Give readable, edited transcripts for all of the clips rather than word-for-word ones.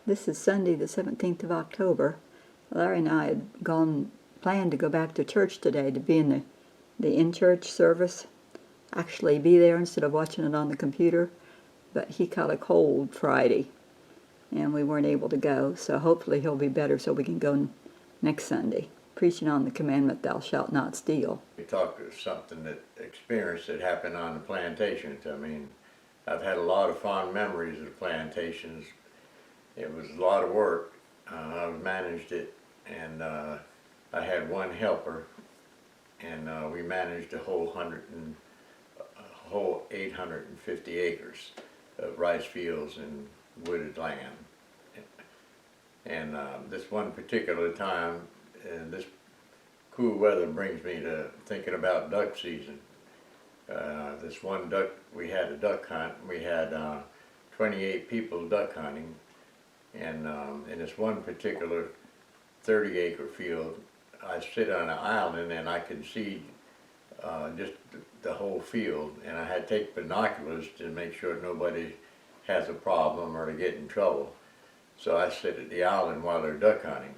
This is Sunday, the 17th of October. Larry and I had planned to go back to church today to be in the in-church service, actually be there instead of watching it on the computer, but he caught a cold Friday, and we weren't able to go, so hopefully he'll be better so we can go next Sunday, preaching on the commandment, thou shalt not steal. We talked of something experience that happened on the plantations. I mean, I've had a lot of fond memories of the plantations. It was a lot of work. I managed it, and I had one helper, and we managed a whole 850 acres of rice fields and wooded land. And this one particular time, this cool weather brings me to thinking about duck season. This one duck, we had a duck hunt. We had 28 people duck hunting. And in this one particular 30-acre field, I sit on an island and I could see just the whole field. And I had to take binoculars to make sure nobody has a problem or to get in trouble. So I sit at the island while they're duck hunting.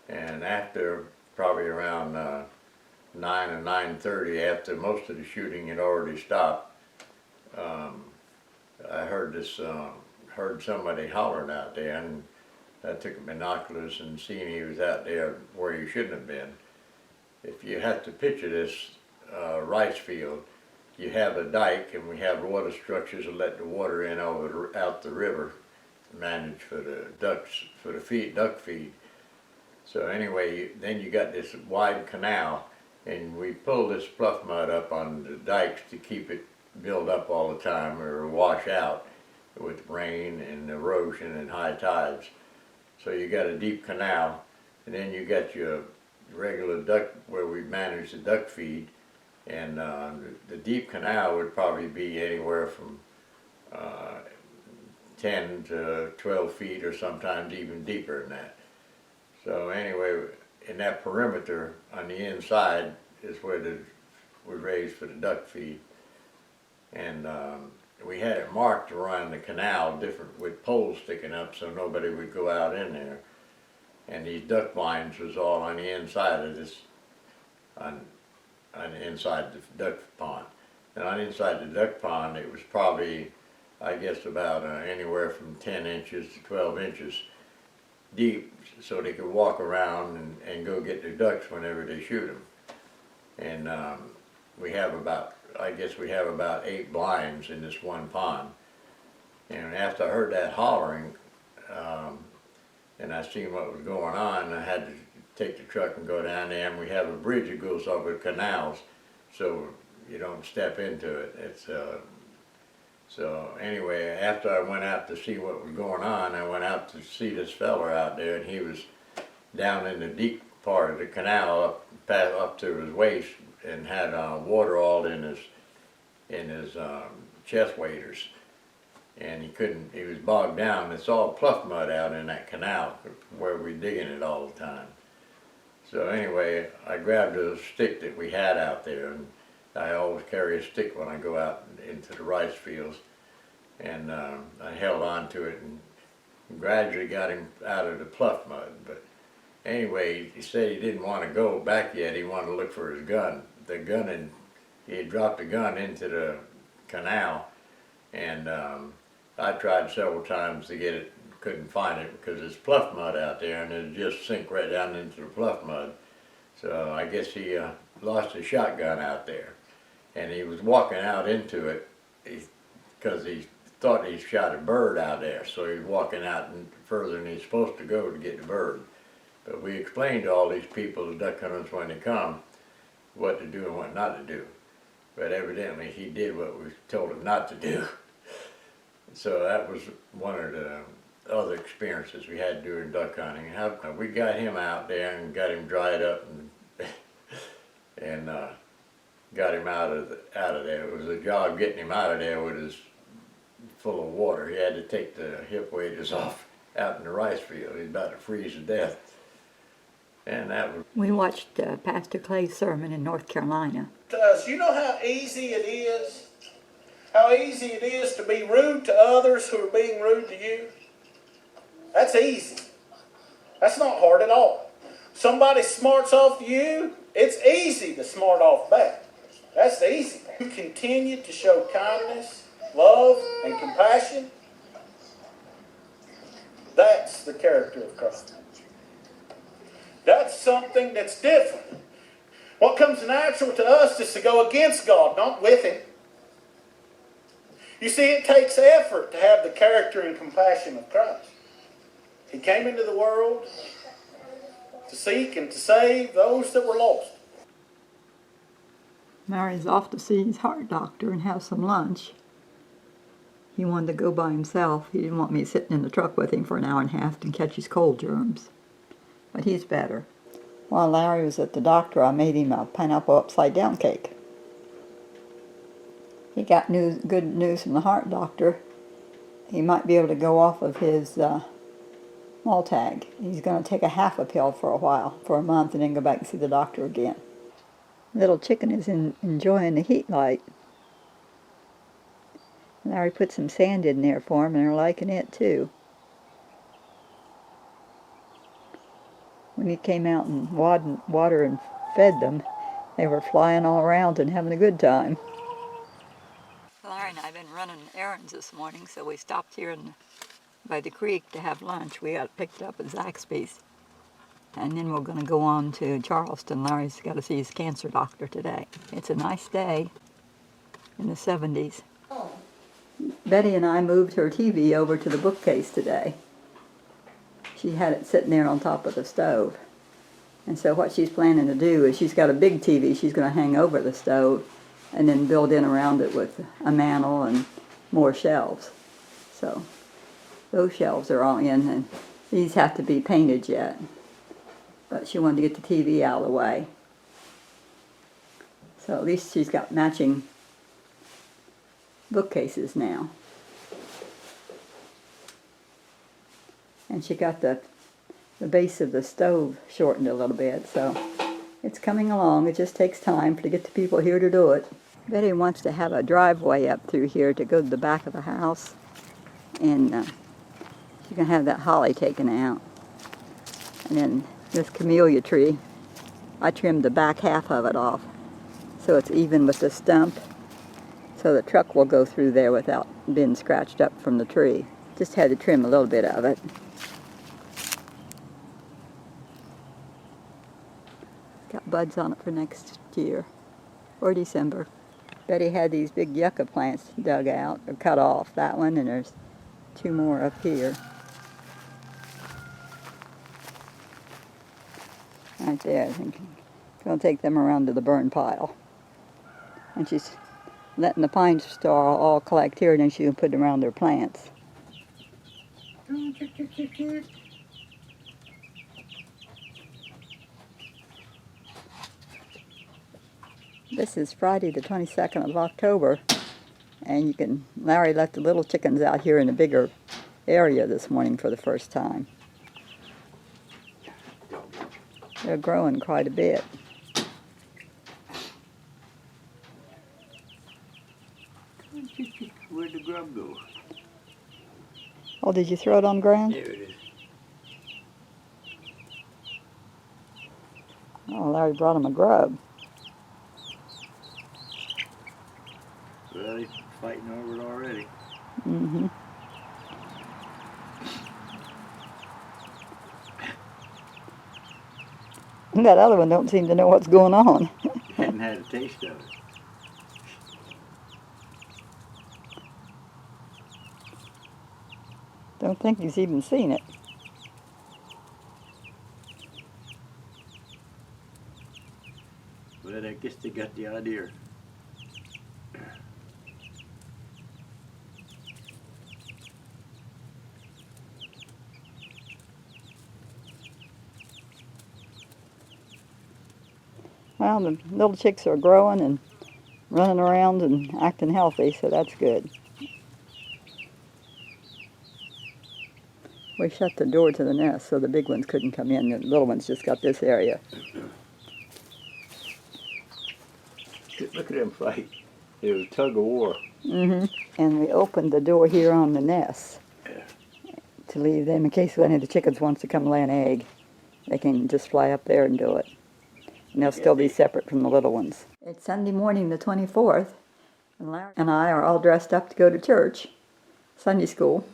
And after probably around 9 or 9:30, after most of the shooting had already stopped, I heard somebody hollering out there, and I took binoculars and seen he was out there where he shouldn't have been. If you have to picture this rice field, you have a dike, and we have water structures that let the water in out the river, managed for the ducks, for the duck feed. So anyway, then you got this wide canal, and we pull this fluff mud up on the dikes to keep it build up all the time or wash out with rain and erosion and high tides. So you got a deep canal, and then you got your regular duck where we manage the duck feed, and the deep canal would probably be anywhere from 10 to 12 feet or sometimes even deeper than that. So anyway, in that perimeter on the inside is where we raised for the duck feed. And we had it marked around the canal different with poles sticking up so nobody would go out in there. And these duck blinds was all on the inside of this, on the inside the duck pond. And on the inside the duck pond, it was probably, I guess, about anywhere from 10 inches to 12 inches deep, so they could walk around and go get their ducks whenever they shoot them. And we have about 8 blinds in this one pond. And after I heard that hollering, and I seen what was going on, I had to take the truck and go down there, and we have a bridge that goes over canals, so you don't step into it. So anyway, after I went out to see what was going on, I went out to see this fella out there, and he was down in the deep part of the canal up to his waist, and had water all in his chest waders, and he was bogged down. It's all pluff mud out in that canal where we're digging it all the time. So anyway, I grabbed a stick that we had out there, and I always carry a stick when I go out into the rice fields, and I held on to it and gradually got him out of the pluff mud. But anyway, he said he didn't want to go back yet. He wanted to look for his gun. He had dropped the gun into the canal, and I tried several times to get it, couldn't find it because it's pluff mud out there, and it just sink right down into the pluff mud. So I guess he lost his shotgun out there, and he was walking out into it because he thought he shot a bird out there, so he was walking out further than he's supposed to go to get the bird. But we explained to all these people, the duck hunters, when they come, what to do and what not to do. But evidently he did what we told him not to do. So that was one of the other experiences we had during duck hunting. We got him out there and got him dried up and got him out of there. It was a job getting him out of there with his full of water. He had to take the hip waders off out in the rice field. He was about to freeze to death. And that was... We watched Pastor Clay's sermon in North Carolina. You know how easy it is? How easy it is to be rude to others who are being rude to you? That's easy. That's not hard at all. Somebody smarts off you, it's easy to smart off back. That's the easy part. You continue to show kindness, love, and compassion. That's the character of Christ. That's something that's different. What comes natural to us is to go against God, not with Him. You see, it takes effort to have the character and compassion of Christ. He came into the world to seek and to save those that were lost. Larry's off to see his heart doctor and have some lunch. He wanted to go by himself. He didn't want me sitting in the truck with him for an hour and a half to catch his cold germs. But he's better. While Larry was at the doctor, I made him a pineapple upside down cake. He got good news from the heart doctor. He might be able to go off of his Maltag. He's going to take a half a pill for a while, for a month, and then go back and see the doctor again. Little chicken is enjoying the heat light. Larry put some sand in there for him, and they're liking it too. When he came out and water and fed them, they were flying all around and having a good time. Larry and I have been running errands this morning, so we stopped here by the creek to have lunch. We got picked up at Zaxby's. And then we're going to go on to Charleston. Larry's got to see his cancer doctor today. It's a nice day in the 70s. Betty and I moved her TV over to the bookcase today. She had it sitting there on top of the stove. And so what she's planning to do is she's got a big TV she's going to hang over the stove and then build in around it with a mantel and more shelves. So those shelves are all in, and these have to be painted yet. But she wanted to get the TV out of the way. So at least she's got matching bookcases now. And she got the base of the stove shortened a little bit, so it's coming along. It just takes time to get the people here to do it. Betty wants to have a driveway up through here to go to the back of the house, and she's going to have that holly taken out. And then this camellia tree, I trimmed the back half of it off so it's even with the stump, so the truck will go through there without being scratched up from the tree. Just had to trim a little bit of it. Got buds on it for next year or December. Betty had these big yucca plants dug out or cut off. That one, and there's 2 more up here. Right there, I think. Gonna take them around to the burn pile. And she's letting the pine star all collect here, and then she can put them around their plants. This is Friday the 22nd of October, and Larry let the little chickens out here in a bigger area this morning for the first time. They're growing quite a bit. Where'd the grub go? Oh, did you throw it on the ground? There it is. Oh, Larry brought him a grub. Well, he's fighting over it already. Mm-hmm. And that other one don't seem to know what's going on. Hadn't had a taste of it. Don't think he's even seen it. But I guess they got the idea. Well, the little chicks are growing and running around and acting healthy, so that's good. We shut the door to the nest so the big ones couldn't come in. The little ones just got this area. Look at them fight. It was a tug of war. Mm-hmm. And we opened the door here on the nest to leave them in case any of the chickens wants to come lay an egg. They can just fly up there and do it. And they'll still be separate from the little ones. It's Sunday morning the 24th, and Larry and I are all dressed up to go to church, Sunday school.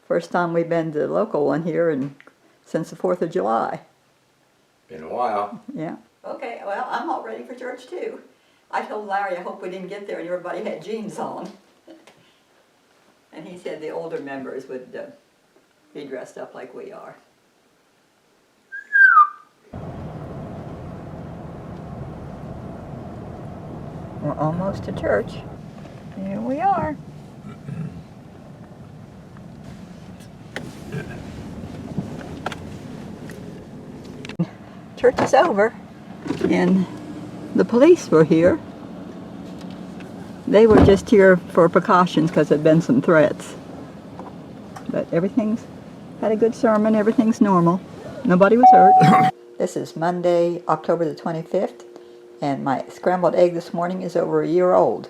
First time we've been to the local one here since the 4th of July. Been a while. Yeah. Okay, well, I'm all ready for church too. I told Larry I hope we didn't get there and everybody had jeans on. And he said the older members would be dressed up like we are. We're almost to church. Here we are. Church is over, and the police were here. They were just here for precautions because there'd been some threats. But everything's had a good sermon, everything's normal. Nobody was hurt. This is Monday, October the 25th, and my scrambled egg this morning is over a year old.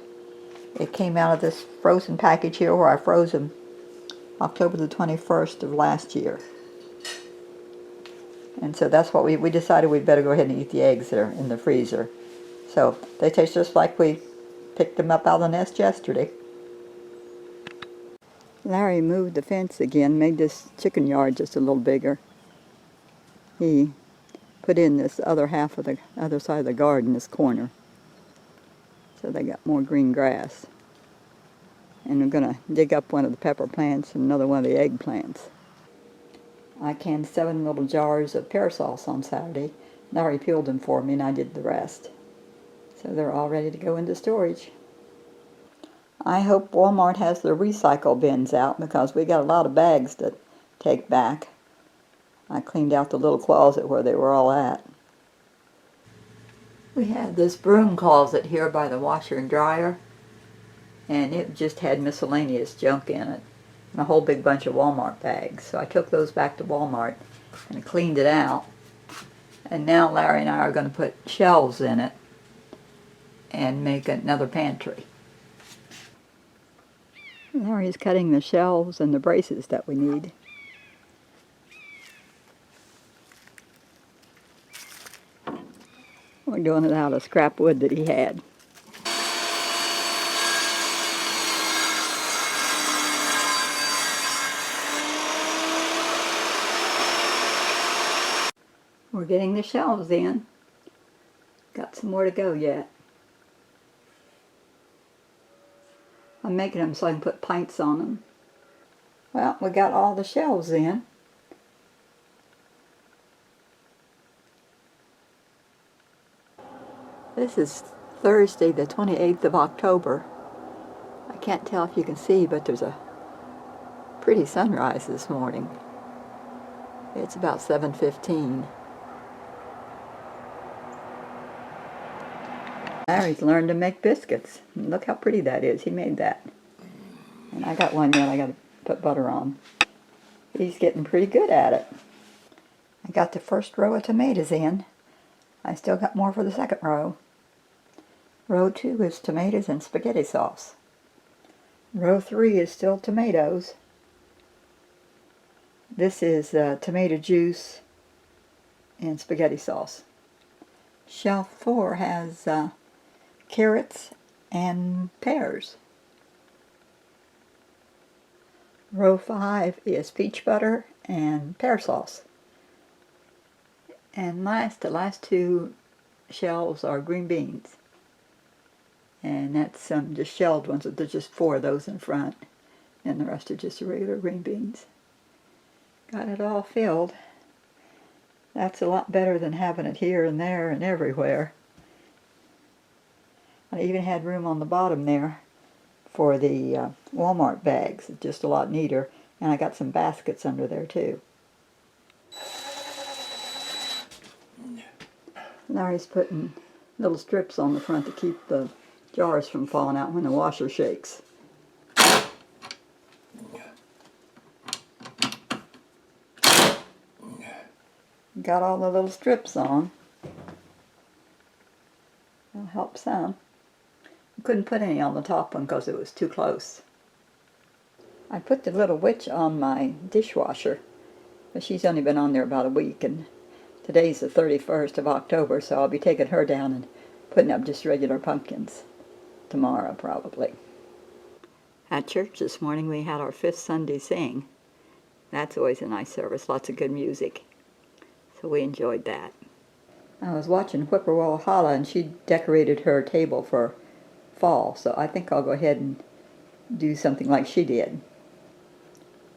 It came out of this frozen package here where I froze them October the 21st of last year. And so that's what we decided we'd better go ahead and eat the eggs that are in the freezer. So they taste just like we picked them up out of the nest yesterday. Larry moved the fence again, made this chicken yard just a little bigger. He put in this other half of the other side of the garden, this corner. So they got more green grass. And we're going to dig up one of the pepper plants and another one of the egg plants. I canned 7 little jars of pear sauce on Saturday. Larry peeled them for me and I did the rest. So they're all ready to go into storage. I hope Walmart has their recycle bins out because we got a lot of bags to take back. I cleaned out the little closet where they were all at. We had this broom closet here by the washer and dryer, and it just had miscellaneous junk in it. And a whole big bunch of Walmart bags. So I took those back to Walmart and cleaned it out. And now Larry and I are going to put shelves in it and make another pantry. Larry's cutting the shelves and the braces that we need. We're doing it out of scrap wood that he had. We're getting the shelves in. Got some more to go yet. I'm making them so I can put pints on them. Well, we got all the shelves in. This is Thursday, the 28th of October. I can't tell if you can see, but there's a pretty sunrise this morning. It's about 7:15. Larry's learned to make biscuits. Look how pretty that is. He made that. And I got one yet I got to put butter on. He's getting pretty good at it. I got the first row of tomatoes in. I still got more for the second row. Row 2 is tomatoes and spaghetti sauce. Row 3 is still tomatoes. This is tomato juice and spaghetti sauce. Shelf 4 has carrots and pears. Row 5 is peach butter and pear sauce. And the last 2 shelves are green beans. And that's just shelled ones. There's just 4 of those in front. And the rest are just regular green beans. Got it all filled. That's a lot better than having it here and there and everywhere. I even had room on the bottom there for the Walmart bags. It's just a lot neater. And I got some baskets under there too. Larry's putting little strips on the front to keep the jars from falling out when the washer shakes. Got all the little strips on. That'll help some. Couldn't put any on the top one because it was too close. I put the little witch on my dishwasher, but she's only been on there about a week, and today's the 31st of October, so I'll be taking her down and putting up just regular pumpkins tomorrow, probably. At church this morning, we had our 5th Sunday sing. That's always a nice service, lots of good music. So we enjoyed that. I was watching Whippoorwill Holla, and she decorated her table for fall, so I think I'll go ahead and do something like she did.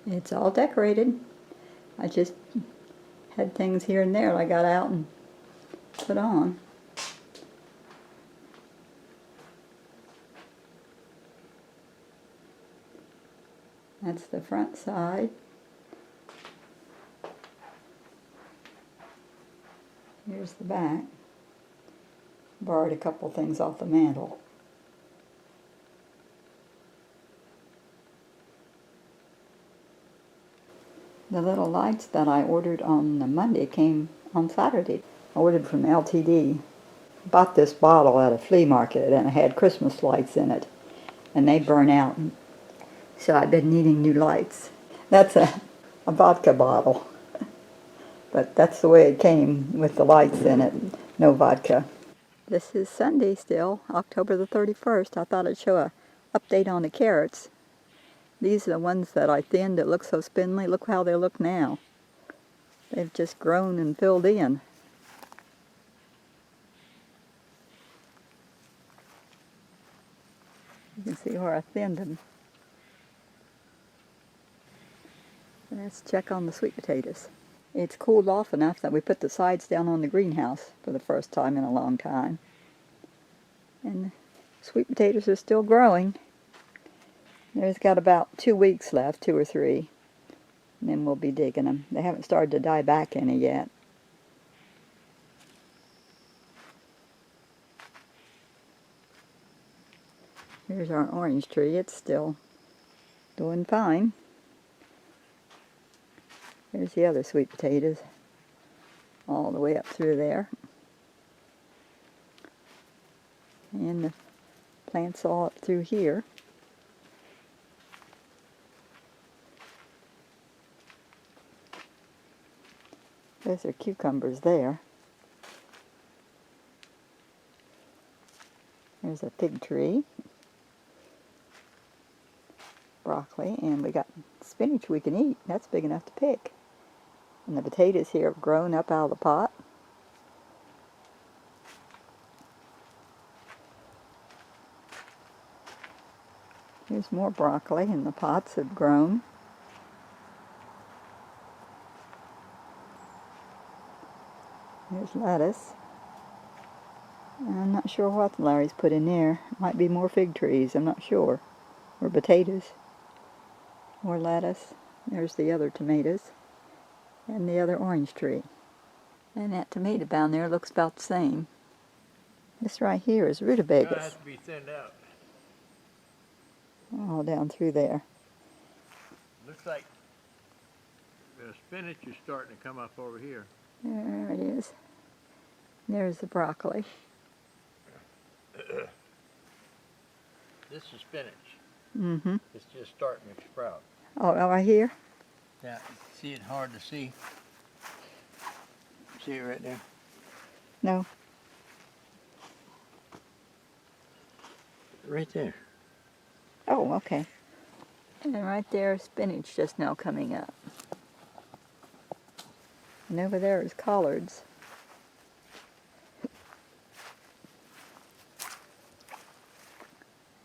It's all decorated. I just had things here and there I got out and put on. That's the front side. Here's the back. Borrowed a couple things off the mantel. The little lights that I ordered on the Monday came on Saturday. I ordered from LTD. Bought this bottle at a flea market, and it had Christmas lights in it, and they burn out. So I've been needing new lights. That's a vodka bottle, but that's the way it came with the lights in it, no vodka. This is Sunday still, October the 31st. I thought I'd show a update on the carrots. These are the ones that I thinned that look so spindly. Look how they look now. They've just grown and filled in. You can see where I thinned them. Let's check on the sweet potatoes. It's cooled off enough that we put the sides down on the greenhouse for the first time in a long time. And the sweet potatoes are still growing. There's got about 2 weeks left, 2 or 3, and then we'll be digging them. They haven't started to die back any yet. Here's our orange tree. It's still doing fine. There's the other sweet potatoes, all the way up through there. And the plants all up through here. Those are cucumbers there. There's a fig tree. Broccoli, and we got spinach we can eat. That's big enough to pick. And the potatoes here have grown up out of the pot. Here's more broccoli, and the pots have grown. Here's lettuce. I'm not sure what Larry's put in there. Might be more fig trees, I'm not sure. Or potatoes. More lettuce. There's the other tomatoes. And the other orange tree. And that tomato down there looks about the same. This right here is Rutabagas. It has to be thinned out. All down through there. Looks like the spinach is starting to come up over here. There it is. There's the broccoli. This is spinach. Mm-hmm. It's just starting to sprout. Oh, right here? Yeah, see it hard to see. See it right there? No. Right there. Oh, okay. And right there, spinach just now coming up. And over there is collards.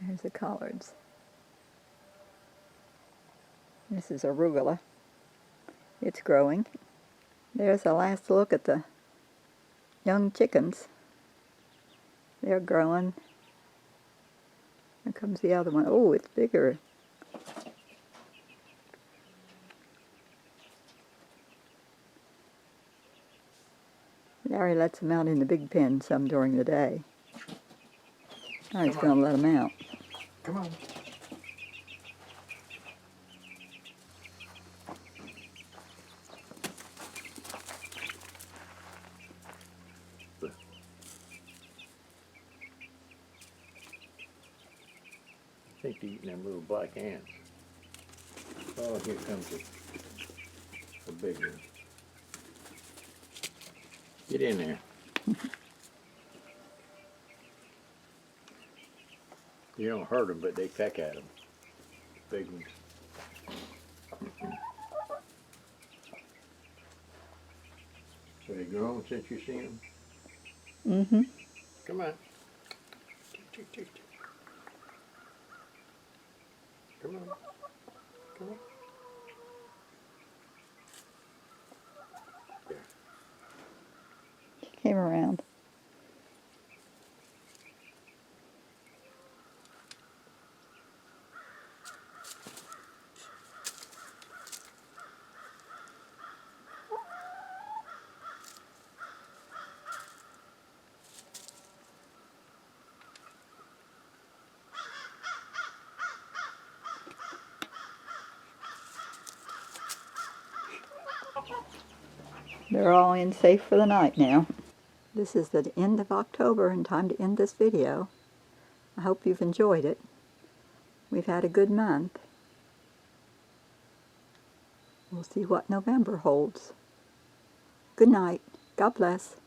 There's the collards. This is arugula. It's growing. There's a last look at the young chickens. They're growing. Here comes the other one. Oh, it's bigger. Larry lets them out in the big pen some during the day. Now he's going to let them out. Come on. I think they're eating them little black ants. Oh, here comes a big one. Get in there. You don't hurt them, but they peck at them. Big ones. So they grown since you seen them? Mm-hmm. Come on. Come on. Come on. There. Came around. They're all in safe for the night now. This is the end of October and time to end this video. I hope you've enjoyed it. We've had a good month. We'll see what November holds. Good night. God bless.